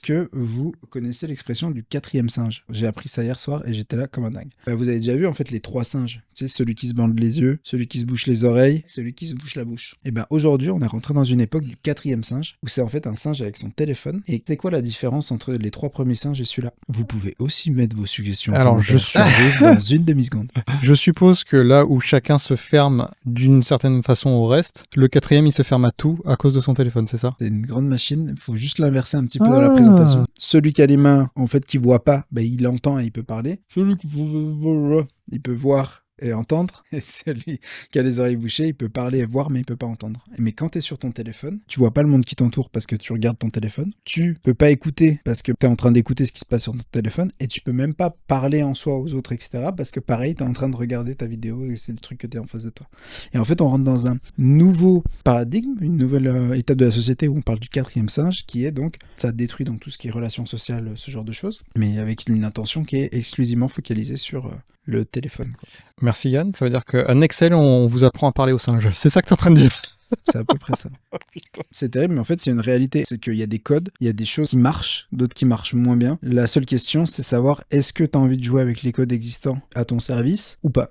que vous connaissez l'expression du quatrième singe? J'ai appris ça hier soir et j'étais là comme un dingue. Vous avez déjà vu en fait les 3 singes. Tu sais, celui qui se bande les yeux, celui qui se bouche les oreilles, celui qui se bouche la bouche. Et aujourd'hui, on est rentré dans une époque du quatrième singe, où c'est en fait un singe avec son téléphone. Et c'est quoi la différence entre les 3 premiers singes et celui-là? Vous pouvez aussi mettre vos suggestions. Alors, je survive dans une demi-seconde. Je suppose que là où chacun se ferme d'une certaine façon au reste, le quatrième il se ferme à tout à cause de son téléphone, c'est ça? C'est une grande machine, il faut juste l'inverser un petit peu dans la présentation. Celui qui a les mains, en fait, qui voit pas, il entend et il peut parler. Celui qui il peut voir et entendre. Et celui qui a les oreilles bouchées, il peut parler et voir, mais il peut pas entendre. Mais quand t'es sur ton téléphone, tu vois pas le monde qui t'entoure parce que tu regardes ton téléphone. Tu peux pas écouter parce que t'es en train d'écouter ce qui se passe sur ton téléphone. Et tu peux même pas parler en soi aux autres, etc. Parce que pareil, t'es en train de regarder ta vidéo et c'est le truc que t'es en face de toi. Et en fait, on rentre dans un nouveau paradigme, une nouvelle étape de la société où on parle du quatrième singe, qui est donc, ça détruit donc tout ce qui est relations sociales, ce genre de choses, mais avec une intention qui est exclusivement focalisée sur le téléphone, quoi. Merci Yann, ça veut dire qu'en Excel, on vous apprend à parler au singe. C'est ça que t'es en train de dire? C'est à peu près ça. C'est terrible, mais en fait, c'est une réalité. C'est qu'il y a des codes, il y a des choses qui marchent, d'autres qui marchent moins bien. La seule question, c'est savoir, est-ce que tu as envie de jouer avec les codes existants à ton service ou pas?